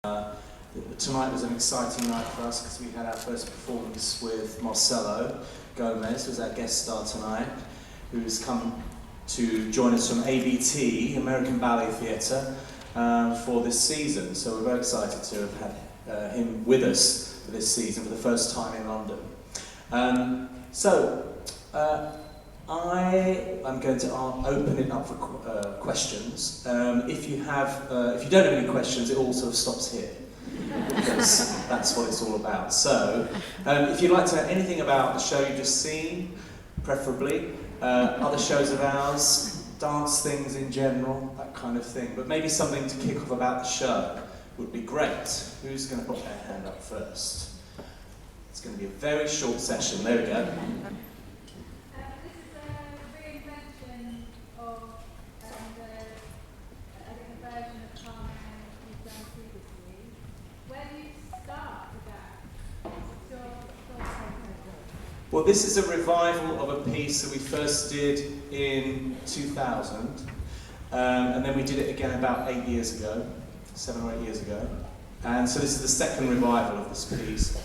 Tonight was an exciting night for us because we had our first performance with Marcelo Gomez, who's our guest star tonight, who's come to join us from ABT, American Ballet Theatre, for this season. So we're very excited to have had him with us for this season for the first time in London. I'm going to open it up for questions. If you don't have any questions, it all sort of stops here, because that's what it's all about. So, if you'd like to know anything about the show you've just seen, preferably, other shows of ours, dance things in general, that kind of thing, but maybe something to kick off about the show would be great. Who's going to put their hand up first? It's going to be a very short session. There we go. Well, this is a revival of a piece that we first did in 2000, and then we did it again about 7 or 8 years ago, and so this is the second revival of this piece.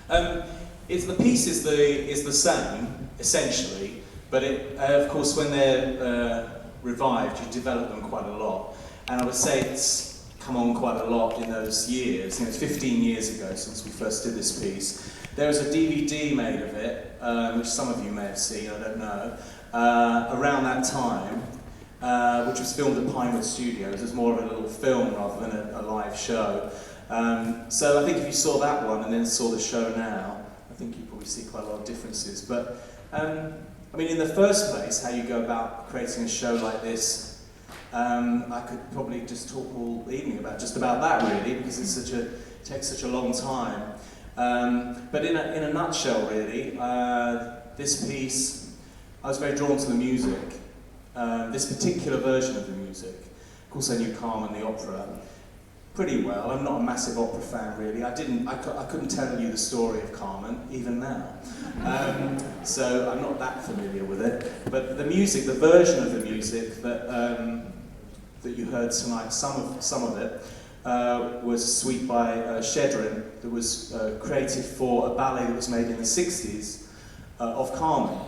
The piece is the same, essentially, but of course when they're revived, you develop them quite a lot, and I would say it's come on quite a lot in those years. It's 15 years ago since we first did this piece. There was a DVD made of it, which some of you may have seen, I don't know, around that time, which was filmed at Pinewood Studios. It was more of a little film rather than a live show. So I think if you saw that one and then saw the show now, I think you probably see quite a lot of differences. But, I mean, in the first place, how you go about creating a show like this, I could probably just talk all evening about just about that, really, because it takes such a long time. But in a nutshell, really, this piece, I was very drawn to the music, this particular version of the music. Of course, I knew Carmen, the opera, pretty well. I'm not a massive opera fan, really. I couldn't tell you the story of Carmen, even now. So I'm not that familiar with it. But the music, the version of the music that you heard tonight, some of it, was a suite by Shedrin that was created for a ballet that was made in the 60s of Carmen.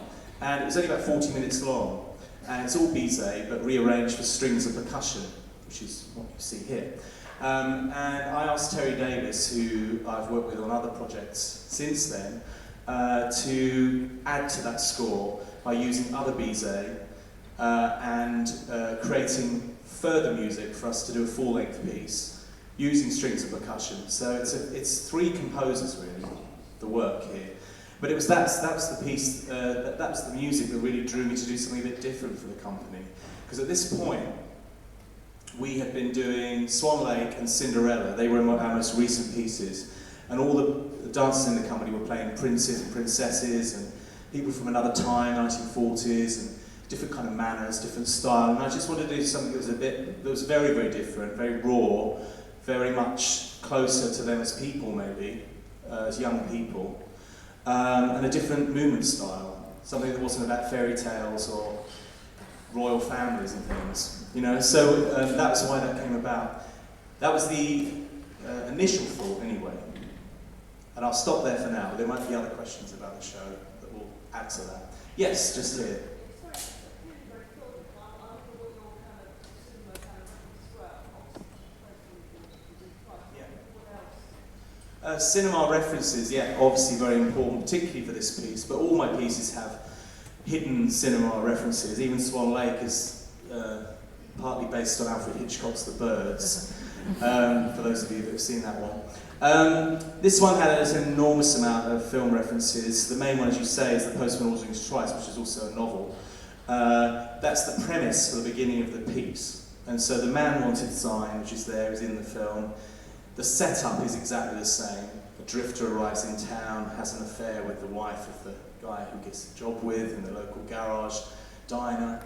And it was only about 40 minutes long. And it's all Bizet, but rearranged for strings and percussion, which is what you see here. And I asked Terry Davis, who I've worked with on other projects since then, to add to that score by using other Bizet and creating further music for us to do a full-length piece using strings and percussion. So it's three composers, really, the work here. But that was the piece, that was the music that really drew me to do something a bit different for the company. Because at this point, we had been doing Swan Lake and Cinderella. They were our most recent pieces. And all the dancers in the company were playing princes and princesses and people from another time, 1940s, and different kind of manners, different style. And I just wanted to do something that was very, very different, very raw, very much closer to them as people, maybe, as young people, and a different movement style, something that wasn't about fairy tales or royal families and things, So that was why that came about. That was the initial thought, anyway. And I'll stop there for now, but there might be other questions about the show that will add to that. Yes, just here. Cinema references, yeah, obviously very important, particularly for this piece, but all my pieces have hidden cinema references. Even Swan Lake is partly based on Alfred Hitchcock's The Birds, for those of you that have seen that one. This one had an enormous amount of film references. The main one, as you say, is The Postman Always Rings Twice, which is also a novel. That's the premise for the beginning of the piece. And so the man wanted sign, which is there, is in the film. The setup is exactly the same. A drifter arrives in town, has an affair with the wife of the guy who gets the job with in the local garage diner.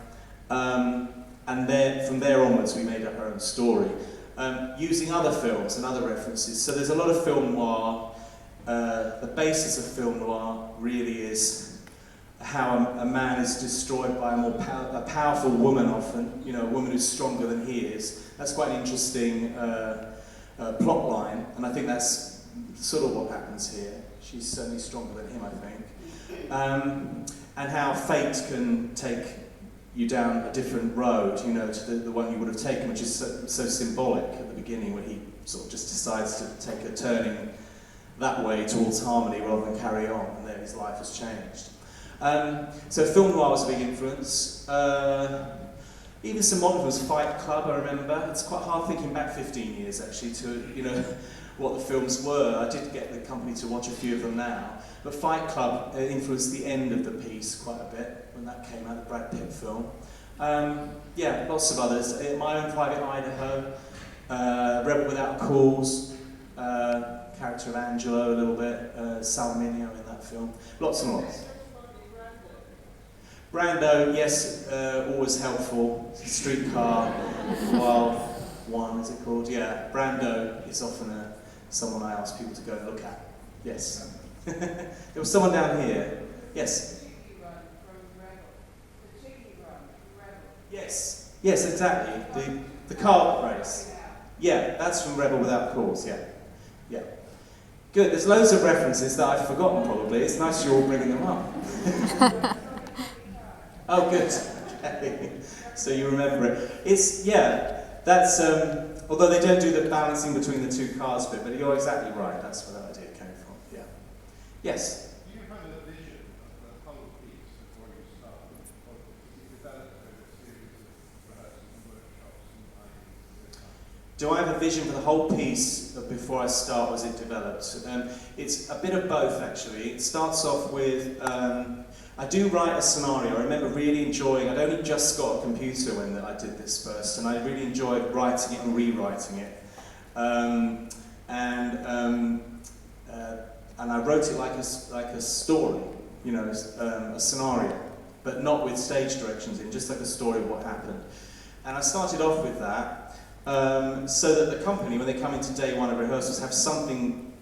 And from there onwards, we made up our own story, using other films and other references. So there's a lot of film noir. The basis of film noir really is how a man is destroyed by a powerful woman often, a woman who's stronger than he is. That's quite an interesting plot line, and I think that's sort of what happens here. She's certainly stronger than him, I think. And how fate can take you down a different road, you know, to the one you would have taken, which is so symbolic at the beginning, where he sort of just decides to take a turning that way towards harmony rather than carry on, and then his life has changed. So film noir was a big influence. Even some modern films, Fight Club, I remember. It's quite hard thinking back 15 years, actually, to, you know, what the films were. I did get the company to watch a few of them now. But Fight Club influenced the end of the piece quite a bit when that came out, the Brad Pitt film. Yeah, lots of others. My Own Private Idaho, Rebel Without a Cause, character of Angelo a little bit, Salminio in that film. Lots and lots. Brando, yes, always helpful. Streetcar, Wild One, is it called? Yeah, Brando is often someone I ask people to go and look at. Yes. There was someone down here. Yes. Yes. Yes, exactly. The car race. Yeah, that's from Rebel Without Cause. Yeah. Yeah. Good. There's loads of references that I've forgotten. Probably. It's nice you're all bringing them up. Oh, good. Okay. So you remember it. It's, yeah, that's, although they don't do the balancing between the two cars bit, but you're exactly right, that's where that idea came from, yeah. Yes? Do you have a vision of the whole piece before you start? Or you develop a series of rehearsals and workshops and ideas? Do I have a vision for the whole piece before I start, as it develops? It's a bit of both, actually. It starts off with, I do write a scenario. I remember really enjoying, I'd only just got a computer when I did this first, and I really enjoyed writing it and rewriting it. And I wrote it like a story, you know, a scenario, but not with stage directions in, just like a story of what happened. And I started off with that, so that the company, when they come into day one of rehearsals, have something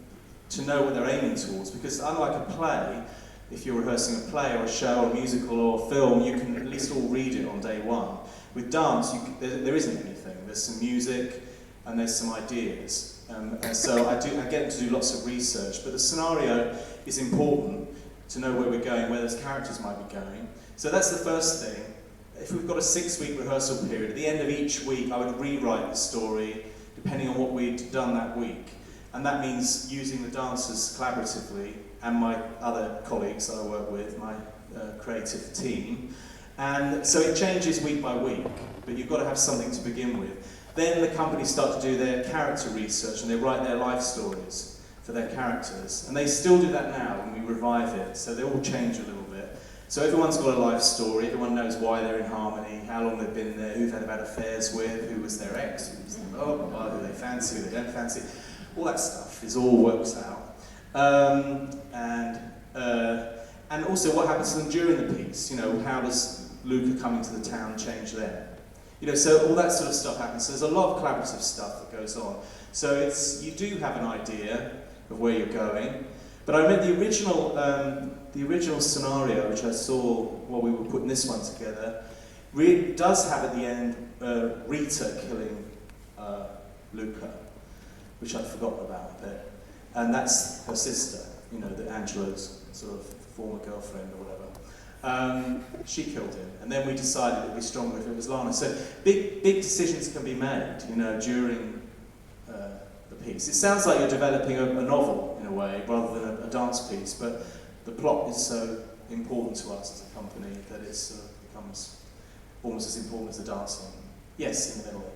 to know what they're aiming towards, because unlike a play, if you're rehearsing a play or a show or a musical or a film, you can at least all read it on day one. With dance, there isn't anything. There's some music and there's some ideas. So I get to do lots of research, but the scenario is important to know where we're going, where those characters might be going. So that's the first thing. If we've got a 6-week rehearsal period, at the end of each week I would rewrite the story depending on what we'd done that week. And that means using the dancers collaboratively and my other colleagues that I work with, my creative team. And so it changes week by week, but you've got to have something to begin with. Then the companies start to do their character research and they write their life stories for their characters. And they still do that now when we revive it, so they all change a little bit. So everyone's got a life story, everyone knows why they're in harmony, how long they've been there, who they've had affairs with, who was their ex, who was their who they fancy, who they don't fancy. All that stuff is all works out. And also what happens to them during the piece, you know, how does Luca coming to the town change them? You know, so all that sort of stuff happens. So there's a lot of collaborative stuff that goes on. So you do have an idea of where you're going. But I remember the original scenario, which I saw while we were putting this one together, really does have at the end Rita killing Luca, which I'd forgotten about a bit. And that's her sister, you know, Angelo's sort of former girlfriend or whatever. She killed him, and then we decided it would be stronger if it was Lana. So big decisions can be made, you know, during the piece. It sounds like you're developing a novel in a way, rather than a dance piece, but the plot is so important to us as a company that it becomes almost as important as the dancing. Yes, in the middle.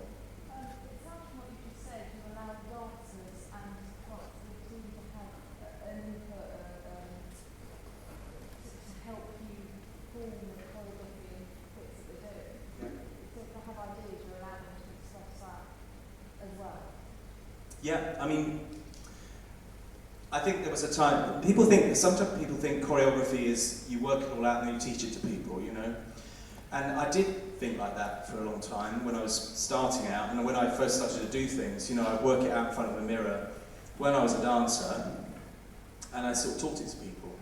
Yeah, I mean, I think there was a time, sometimes people think choreography is you work it all out and then you teach it to people, you know. And I did think like that for a long time when I was starting out, and when I first started to do things, you know, I'd work it out in front of a mirror when I was a dancer, and I sort of taught it to people.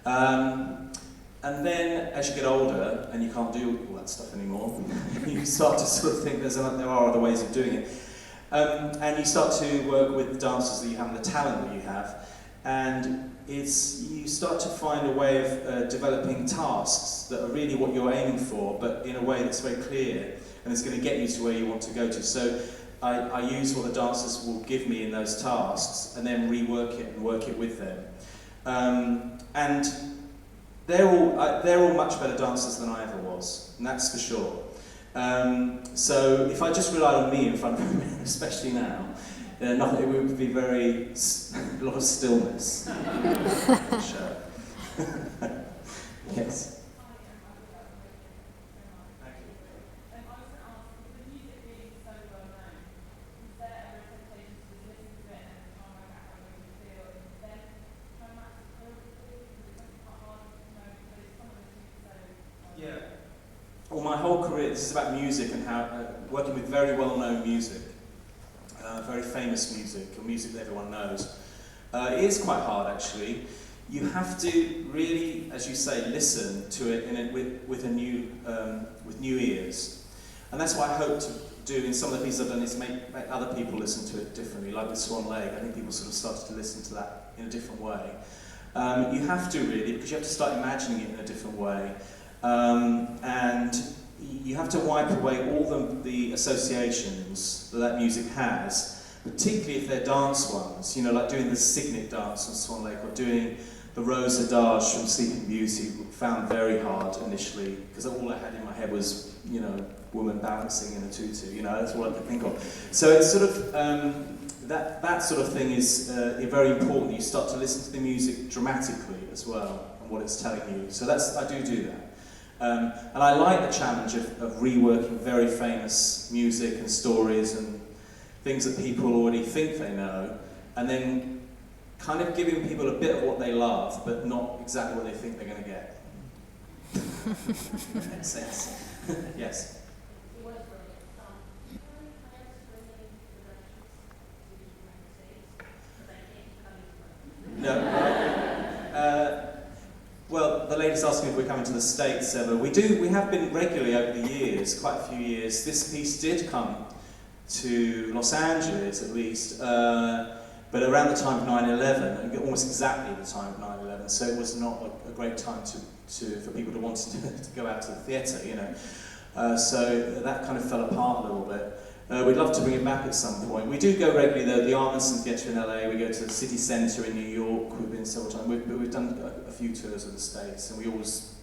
And then, as you get older, and you can't do all that stuff anymore, you start to sort of think there are other ways of doing it. And you start to work with the dancers that you have and the talent that you have, and you start to find a way of developing tasks that are really what you're aiming for, but in a way that's very clear and it's going to get you to where you want to go to. So I use what the dancers will give me in those tasks and then rework it and work it with them. And they're all much better dancers than I ever was, and that's for sure. So if I just relied on me in front of them, especially now, it would be a lot of stillness. Show. Yes. Yeah. Well, my whole career, this is about music and how working with very well-known music, very famous music, or music that everyone knows. It is quite hard, actually. You have to really, as you say, listen to it with new ears, and that's what I hope to do in some of the pieces I've done, is make other people listen to it differently. Like with Swan Lake, I think people sort of started to listen to that in a different way. You have to really, because you have to start imagining it in a different way. And you have to wipe away all the associations that music has, particularly if they're dance ones, like doing the Signet dance on Swan Lake, or doing the Rose Adage from Sleeping Beauty, found very hard initially, because all I had in my head was, woman balancing in a tutu, that's all I could think of. So it's sort of, that sort of thing is very important. You start to listen to the music dramatically as well, and what it's telling you. So I do that. And I like the challenge of reworking very famous music and stories and things that people already think they know, and then kind of giving people a bit of what they love, but not exactly what they think they're going to get. Makes sense. Yes. No. Well, the lady's asking if we're coming to the States ever. We have been regularly over the years, quite a few years. This piece did come to Los Angeles, at least, but around the time of 9/11, almost exactly the time of 9/11, so it was not a great time for people to want to go out to the theatre, so that kind of fell apart a little bit. We'd love to bring it back at some point. We do go regularly, though. The Arneson Theatre in LA, we go to the City Centre in New York, we've been several times. We've done a few tours of the States, and we always,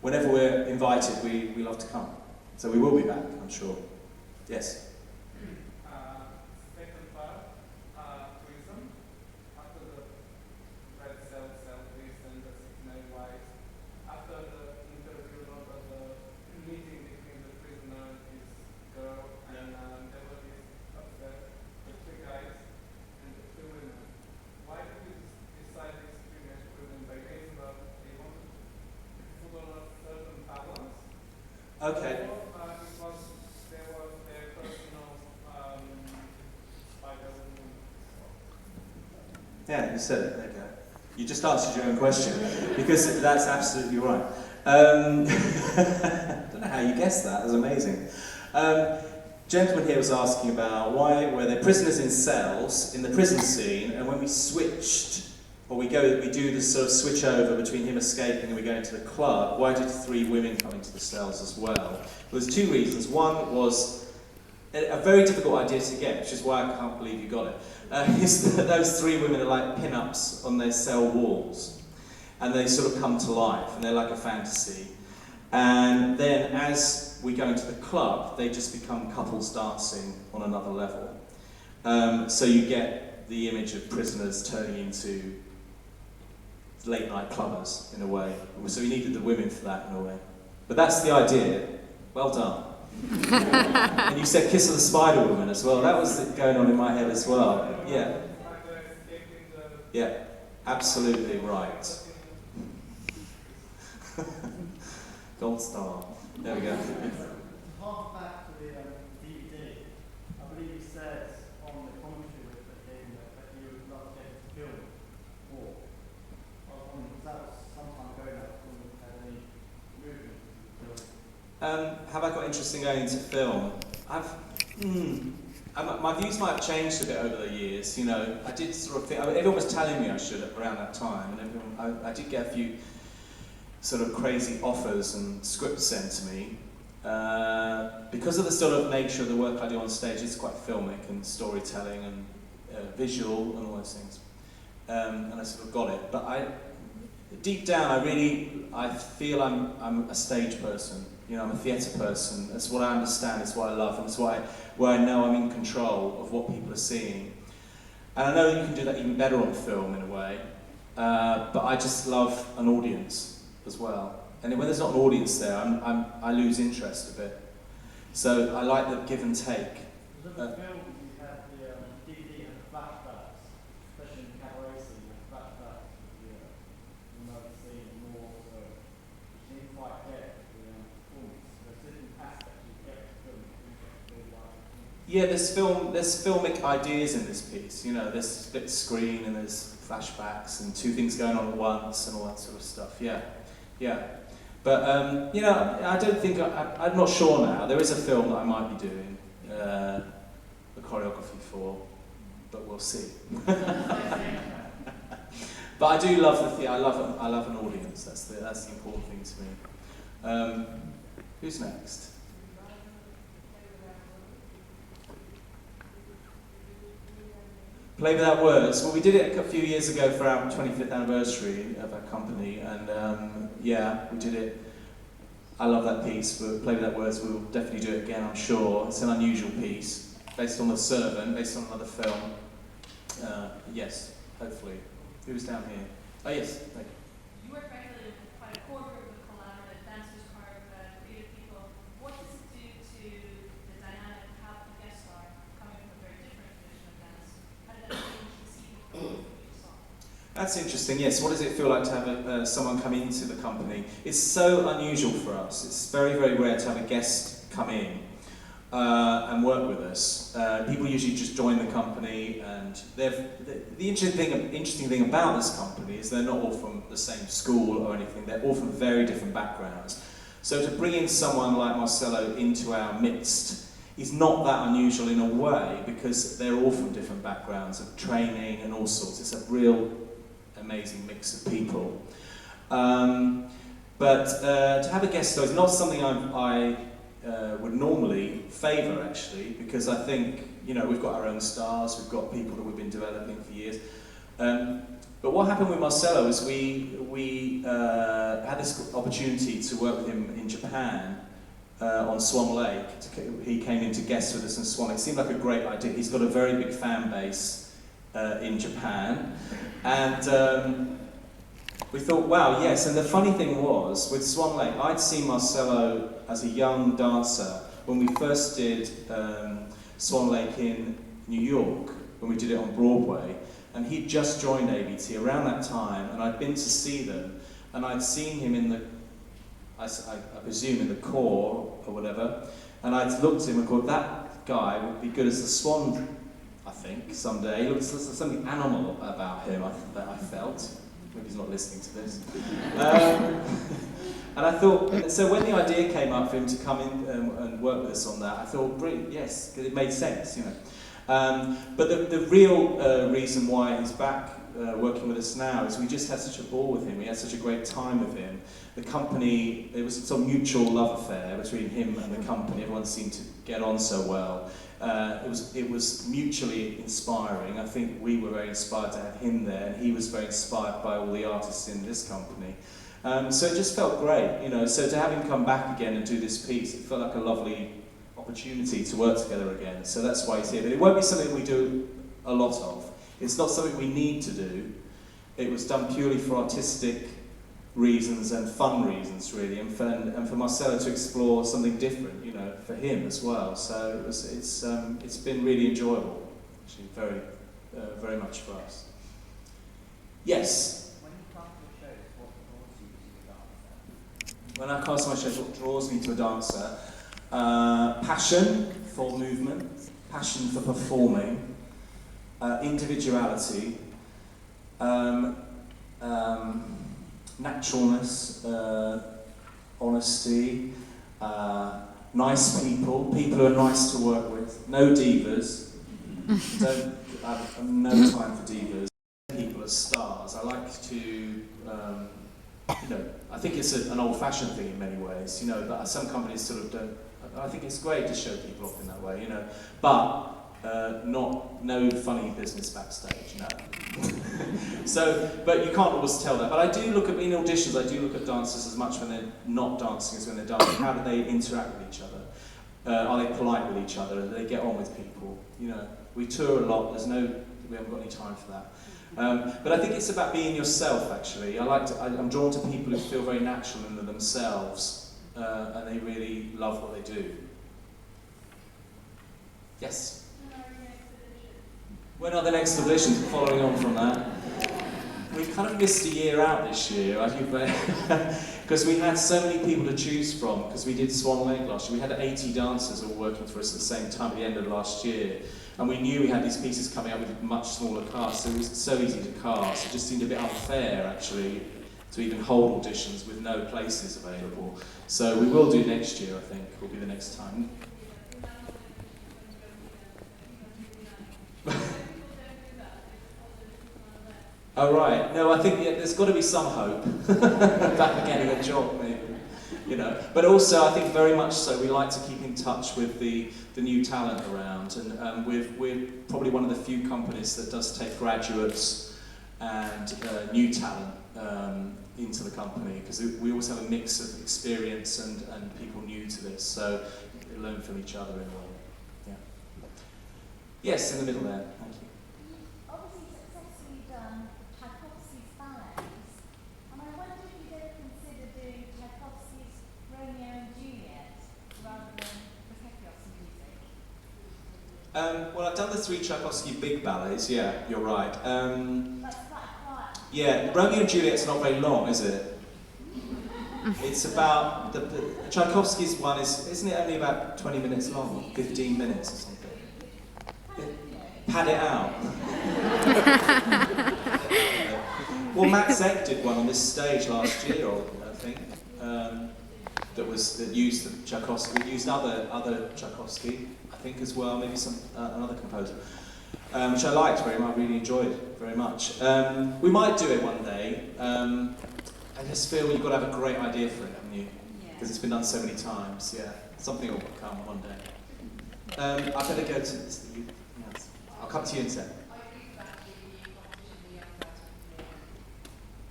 whenever we're invited, we love to come. So we will be back, I'm sure. Yes? Second part, tourism. After the red cell selfies and the signal wives, after the interview, not the meeting between the prisoner and his girl, and there was this upset, the three guys and the three women. Why did you decide these three women by case of they wanted to follow a certain balance? Okay. Or there was their personal spider woman. Yeah, you said it. There you go. You just answered your own question, because that's absolutely right. I don't know how you guessed that. It was amazing. Gentleman here was asking about why were there prisoners in cells in the prison scene, and when we switched, or we do this sort of switch over between him escaping and we go into the club, why did three women come into the cells as well? Well, there's two reasons. One was a very difficult idea to get, which is why I can't believe you got it, is that those three women are like pin-ups on their cell walls, and they sort of come to life, and they're like a fantasy. And then as we go into the club, they just become couples dancing on another level. So you get the image of prisoners turning into late night clubbers in a way. So we needed the women for that in a way. But that's the idea. Well done. And you said Kiss of the Spider Woman as well. That was going on in my head as well. Yeah. Yeah, absolutely right. Gold star. There we go. Half back to the DVD, I believe he says on the commentary with the game that you would love to get to film more. That was some time ago now, when we had any movement to film. Have I got interest in going into film? my views might have changed a bit over the years. You know, I did sort of think, I mean, everyone was telling me I should around that time, and I did get a few sort of crazy offers and scripts sent to me. Because of the sort of nature of the work I do on stage, it's quite filmic and storytelling and visual and all those things. And I sort of got it. But deep down, I feel I'm a stage person. You know, I'm a theatre person. That's what I understand. It's what I love, and it's where I know I'm in control of what people are seeing. And I know you can do that even better on film in a way. But I just love an audience as well. And when there's not an audience there, I lose interest a bit. So I like the give and take. Was the film you had the DVD and flashbacks, especially in the cabaret scene, the flashbacks of the remote scene and more so, which didn't quite get the performance. There's different aspects you get to film that you feel like. Yeah, there's filmic ideas in this piece. You know, there's split screen and there's flashbacks and two things going on at once and all that sort of stuff. Yeah. But, you know, I don't think, I'm not sure now. There is a film that I might be doing the choreography for, but we'll see. But I do love the theatre. I love an audience. That's the important thing to me. Who's next? Play Without Words. Well, we did it a few years ago for our 25th anniversary of our company, and yeah, we did it. I love that piece, but Play Without Words, we'll definitely do it again, I'm sure. It's an unusual piece, based on The Servant, based on another film. Yes, hopefully. Who's down here? Oh, yes, thank you. You work regularly with quite a core group of collaborative dancers, creative people. What does it do to the dynamic of how the guest star coming from a very different tradition of dance? How did that change the scene from what you saw? That's interesting, yes. What does it feel like to have someone come into the company? It's so unusual for us. It's very, very rare to have a guest come in and work with us. People usually just join the company, and the interesting thing about this company is they're not all from the same school or anything. They're all from very different backgrounds. So to bring in someone like Marcelo into our midst is not that unusual in a way, because they're all from different backgrounds of training and all sorts. It's a real amazing mix of people. But to have a guest star is not something I would normally favour, actually, because I think, you know, we've got our own stars, we've got people that we've been developing for years. But what happened with Marcelo is we had this opportunity to work with him in Japan on Swan Lake. He came in to guest with us in Swan Lake. It seemed like a great idea. He's got a very big fan base in Japan. And we thought, wow, yes. And the funny thing was, with Swan Lake, I'd seen Marcelo as a young dancer when we first did Swan Lake in New York, when we did it on Broadway. And he'd just joined ABT around that time, and I'd been to see them, and I'd seen him in the, I presume in the core or whatever, and I'd looked at him and thought, that guy would be good as the Swan, I think, someday. He looks like something animal about him, that I felt. Maybe he's not listening to this. And I thought, so when the idea came up for him to come in and work with us on that, I thought, brilliant, yes, because it made sense, you know. But the real reason why he's back working with us now is we just had such a ball with him. We had such a great time with him. The company, it was some mutual love affair between him and the company. Everyone seemed to get on so well. It was mutually inspiring. I think we were very inspired to have him there, and he was very inspired by all the artists in this company. So it just felt great, you know. So to have him come back again and do this piece, it felt like a lovely opportunity to work together again. So that's why he's here. But it won't be something we do a lot of. It's not something we need to do. It was done purely for artistic reasons and fun reasons, really, and for Marcelo to explore something different, you know, for him as well. So it's been really enjoyable, actually, very much for us. Yes. When I cast my shows, what draws me to a dancer? Passion for movement, passion for performing, individuality, naturalness, honesty, nice people, people who are nice to work with, no divas. Don't have no time for divas. People are stars. I like to, I think it's an old-fashioned thing in many ways, but some companies sort of don't. I think it's great to show people off in that way, but no funny business backstage, no. But you can't always tell that. But I do look at, in auditions, I do look at dancers as much when they're not dancing as when they're dancing. How do they interact with each other? Are they polite with each other? Do they get on with people? We tour a lot, we haven't got any time for that. But I think it's about being yourself, actually. I'm drawn to people who feel very natural in themselves, and they really love what they do. Yes? When are the next auditions? Following on from that, we've kind of missed a year out this year, because we had so many people to choose from, because we did Swan Lake last year. We had 80 dancers all working for us at the same time at the end of last year, and we knew we had these pieces coming up with much smaller casts, so it was so easy to cast. It just seemed a bit unfair, actually, to even hold auditions with no places available. So we will do next year, I think, will be the next time. Oh right, no, I think there's got to be some hope about getting a job, maybe, But also, I think very much so, we like to keep in touch with the new talent around, and we're probably one of the few companies that does take graduates and new talent into the company, because we always have a mix of experience and people new to this, so we learn from each other in a way. Yeah. Yes, in the middle there. Thank you. Obviously successfully done Tchaikovsky's ballets, and I wonder if you'd ever consider doing Tchaikovsky's Romeo and Juliet rather than Recognisable music. Well, I've done the 3 Tchaikovsky big ballets, yeah, you're right. That's quite quiet. Yeah, Romeo and Juliet's not very long, is it? It's about, the Tchaikovsky's one isn't it only about 20 minutes long, 15 minutes or something? Pad it out. Well, Max Eck did one on this stage last year, I think, that used the Tchaikovsky. We used other Tchaikovsky, I think, as well. Maybe another composer, which I liked very much. I really enjoyed very much. We might do it one day. I just feel you've got to have a great idea for it, haven't you? Because it's been done so many times. Yeah, something will come one day. I better go to this. I'll come to you in a sec.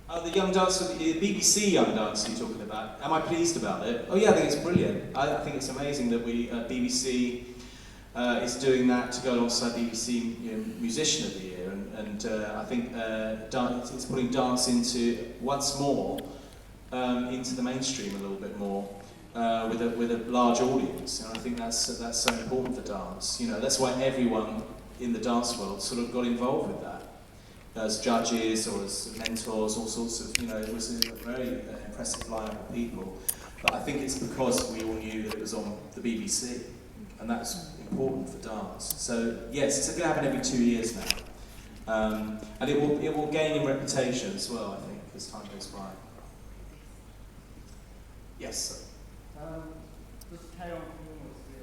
Oh, the Young Dancer, the BBC Young Dancer you're talking about. Am I pleased about it? Oh yeah, I think it's brilliant. I think it's amazing that BBC is doing that to go alongside BBC Musician of the Year, and I think it's putting dance once more into the mainstream a little bit more. With a large audience, and I think that's so important for dance. That's why everyone in the dance world sort of got involved with that, as judges or as mentors, all sorts of. It was a very impressive lineup of people. But I think it's because we all knew that it was on the BBC, and that's important for dance. So yes, it's going to happen every 2 years now, and it will gain in reputation as well. I think as time goes by. Yes. Sir. Just carry on from almost the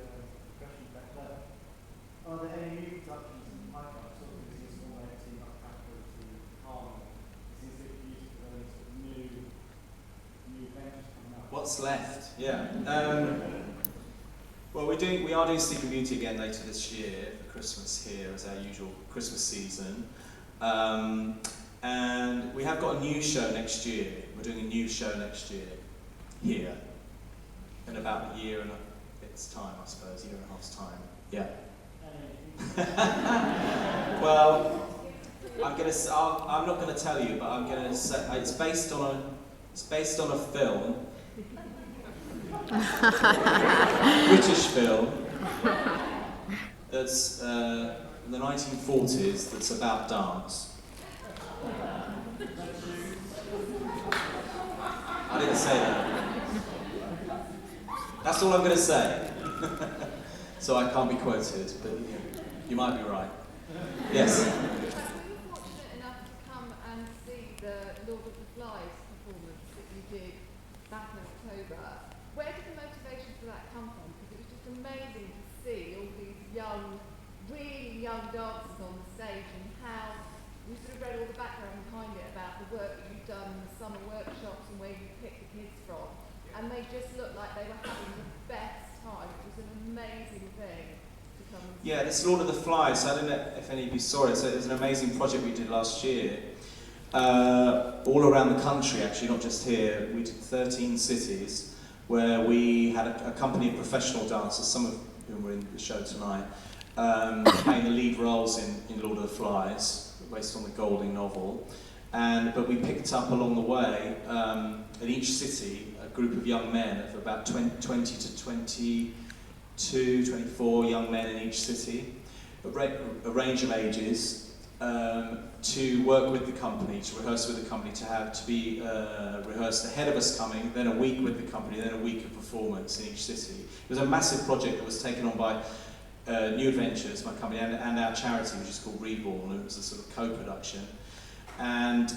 question back there. Are there any new productions in the pipeline? Sort of this small team like Capital to Harmony. Is it used for those sort of new ventures coming up? What's left? Yeah. Well, we are doing Sleeping Beauty again later this year for Christmas here as our usual Christmas season, and we have got a new show next year. We're doing a new show next year here. In about a year and a bit's time, I suppose, year and a half's time. Yeah. Well, I'm not going to tell you, but I'm going to say it's based on a film, British film, that's in the 1940s. That's about dance. I didn't say that. That's all I'm going to say. So I can't be quoted, but you might be right. Yes? We were fortunate enough to come and see the Lord of the Flies performance that you did back in October. Where did the motivation for that come from? Because it amazing to see all these young, really young dancers on the stage, and how we sort of read all the background behind it about the work that you've done, the summer workshops and where you picked the kids from, and they just looked like they were having the best time. It was an amazing thing to come and Yeah, this Lord of the Flies, I don't know if any of you saw it, so it was an amazing project we did last year. All around the country, actually, not just here. We did 13 cities where we had a company of professional dancers, some of whom were in the show tonight, playing the lead roles in Lord of the Flies, based on the Golding novel. But we picked up along the way, in each city, a group of young men of about 20 to 22, 24 young men in each city, a range of ages, to work with the company, to rehearse with the company, to be rehearsed ahead of us coming, then a week with the company, then a week of performance in each city. It was a massive project that was taken on by New Adventures, my company, and our charity, which is called Bourne. It was a sort of co-production. And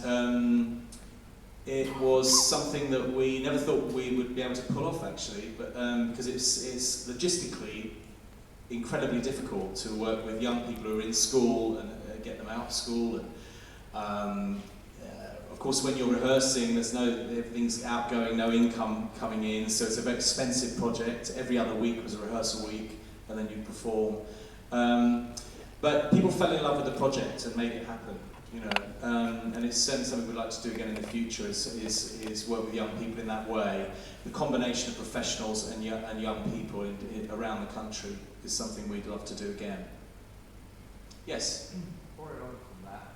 it was something that we never thought we would be able to pull off, actually, but because it's logistically incredibly difficult to work with young people who are in school and get them out of school. And of course, when you're rehearsing, everything's outgoing, no income coming in, so it's a very expensive project. Every other week was a rehearsal week, and then you perform. But people fell in love with the project and made it happen, you know. And it's certainly something we'd like to do again in the future, is work with young people in that way. The combination of professionals and young people around the country is something we'd love to do again. Yes? Following on from that,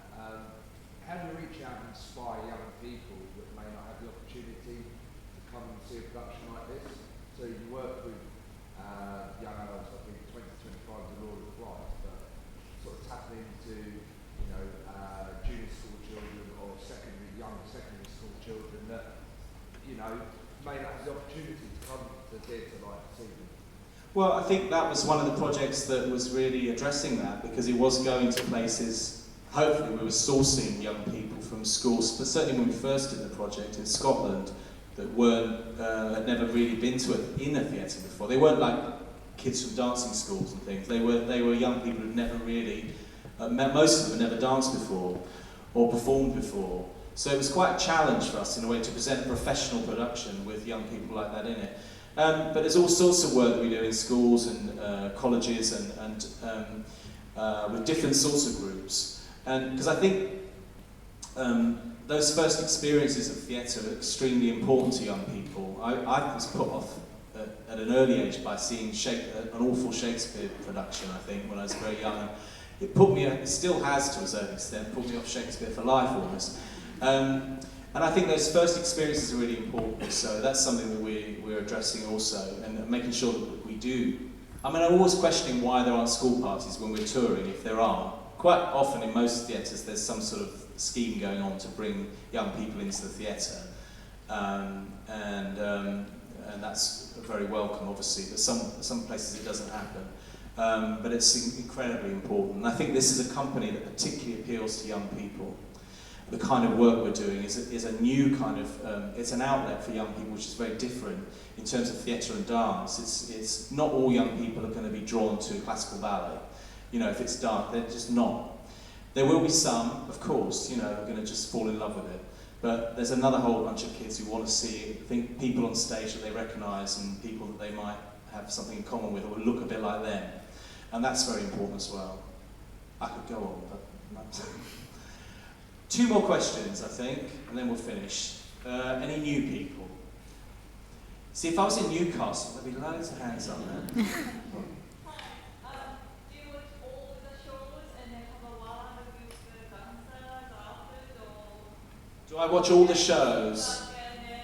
how do you reach out and inspire young people that may not have the opportunity to come and see a production like this? So you work with young adults, I think 20 to 25 is the Lord of the Flies, but sort of tapping into, you know, junior school children or young secondary school children that, you know, may not have the opportunity to come to theatre like this evening. Well, I think that was one of the projects that was really addressing that, because it was going to places, hopefully we were sourcing young people from schools, but certainly when we first did the project in Scotland, that had never really been in a theatre before. They weren't like kids from dancing schools and things. They were young people who'd never really, most of them had never danced before or performed before. So it was quite a challenge for us in a way to present a professional production with young people like that in it. But there's all sorts of work we do in schools and colleges and with different sorts of groups. And because I think those first experiences of theatre are extremely important to young people. I was put off at an early age by seeing an awful Shakespeare production, I think, when I was very young. It still has to a certain extent, put me off Shakespeare for life almost. And I think those first experiences are really important, so that's something that we're addressing also, and making sure that we do. I mean, I'm always questioning why there aren't school parties when we're touring, if there are. Quite often in most theatres there's some sort of scheme going on to bring young people into the theatre, and that's very welcome, obviously, but some places it doesn't happen. But it's incredibly important, and I think this is a company that particularly appeals to young people. The kind of work we're doing is a new kind of, it's an outlet for young people which is very different in terms of theatre and dance. It's not all young people are going to be drawn to classical ballet. You know, if it's dance, they're just not. There will be some, of course, you know, are going to just fall in love with it. But there's another whole bunch of kids who want to see people on stage that they recognise and people that they might have something in common with or look a bit like them. And that's very important as well. I could go on, but not. 2 more questions, I think, and then we'll finish. Any new people? See, if I was in Newcastle, there'd be loads of hands up there. Do you watch all the shows and then have a one with the dancers after, or Do I watch all the shows? and then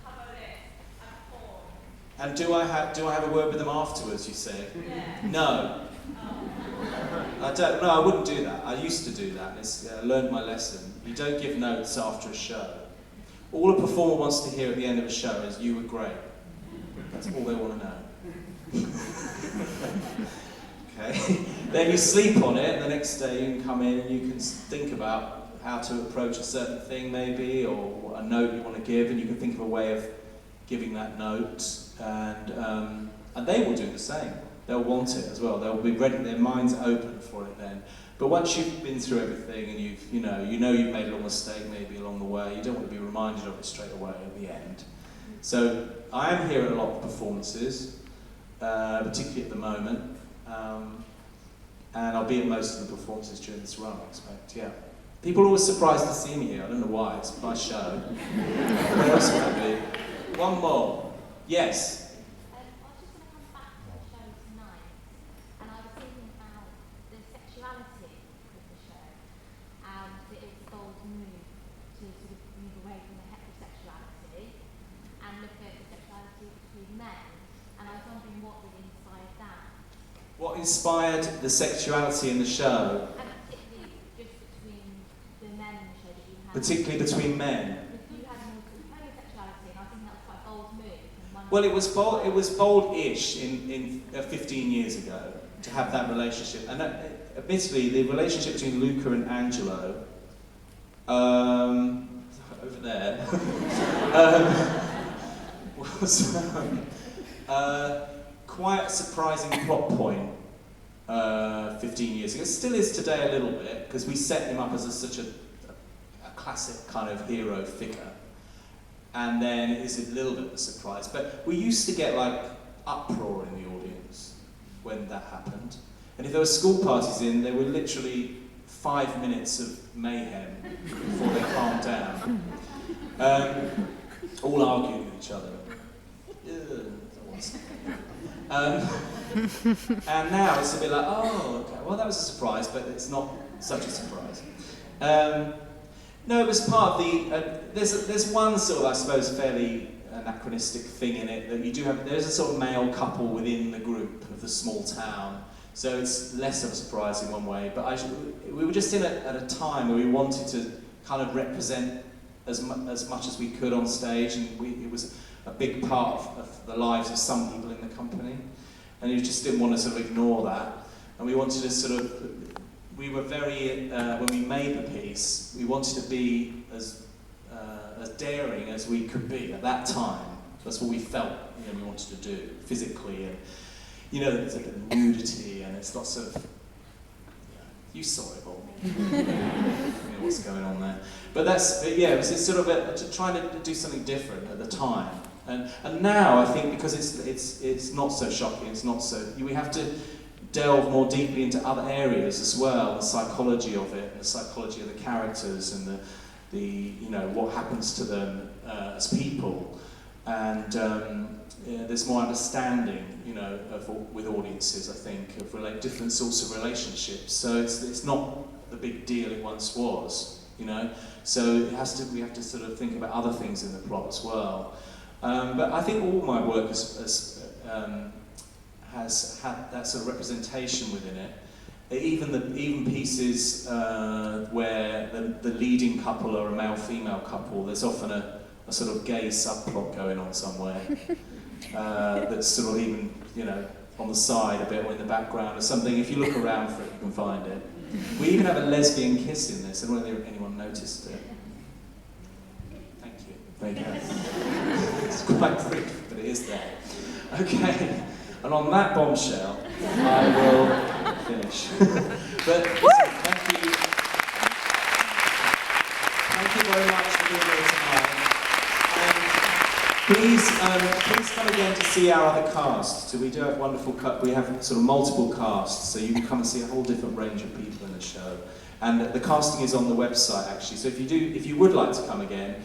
have a rest at home? And do I have a word with them afterwards, you say? Yeah. No. I wouldn't do that. I used to do that. I learned my lesson. You don't give notes after a show. All a performer wants to hear at the end of a show is, "You were great." That's all they want to know. Okay? Then you sleep on it, and the next day you can come in and you can think about how to approach a certain thing maybe, or a note you want to give, and you can think of a way of giving that note. And And they will do the same. They'll want it as well. They'll be ready, their mind's open for it then. But once you've been through everything and you know you've made a little mistake maybe along the way, you don't want to be reminded of it straight away at the end. So I am here at a lot of performances, particularly at the moment, and I'll be at most of the performances during this run, I expect, yeah. People are always surprised to see me here, I don't know why, it's my show. What else would that be? One more, yes. I was just going to come back to the show tonight, and I was thinking about the sexuality of the show, and that it was a bold move to sort of move away from the heterosexuality and look at the sexuality between men. And I was wondering what really inspired that. What inspired the sexuality in the show? And particularly just between the men in the show that you had. Particularly between men? You had more sort of homosexuality, and I think that was quite a bold move. Well, it was bold-ish in 15 years ago to have that relationship. And admittedly, the relationship between Luca and Angelo, over there, was quite a surprising plot point 15 years ago. It still is today a little bit, because we set him up as such a classic kind of hero figure. And then it is a little bit of a surprise. But we used to get like uproar in the audience when that happened. And if there were school parties in, there were literally 5 minutes of mayhem before they calmed down. All arguing with each other. And now it's a bit like, oh, okay, well that was a surprise, but it's not such a surprise. No, it was part of the, there's one sort of, I suppose, fairly anachronistic thing in it, that you do have, there's a sort of male couple within the group of the small town, so it's less of a surprise in one way, but we were just in at a time where we wanted to kind of represent as much as we could on stage, and it was a big part of the lives of some people in the company, and you just didn't want to sort of ignore that, and we wanted to sort of, we were very, when we made the piece, we wanted to be as daring as we could be at that time. That's what we felt we wanted to do, physically, and there's a bit of nudity, and it's lots of, you saw it all. What's going on there. But it was sort of trying to do something different at the time. And now I think because it's not so shocking, it's not so, we have to delve more deeply into other areas as well, the psychology of it, and the psychology of the characters, and the what happens to them as people, and there's more understanding, with audiences, I think, of different sorts of relationships. So it's not the big deal it once was, So we have to sort of think about other things in the plot as well. But I think all my work has had that sort of representation within it. Even pieces where the leading couple are a male-female couple, there's often a sort of gay subplot going on somewhere that's sort of even, on the side a bit or in the background or something. If you look around for it, you can find it. We even have a lesbian kiss in this. I don't know if anyone noticed it. Thank you. There you go. It's quite brief, but it is there. Okay. And on that bombshell, I will finish. But thank you. Thank you very much for being here tonight. And please come again to see our other casts. So we do have wonderful we have sort of multiple casts, so you can come and see a whole different range of people in the show. And the casting is on the website actually. So if you would like to come again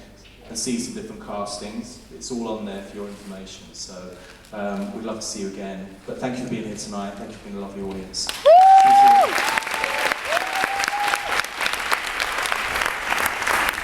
and see some different castings, it's all on there for your information. So we'd love to see you again. But thank you for being here tonight. Thank you for being a lovely audience.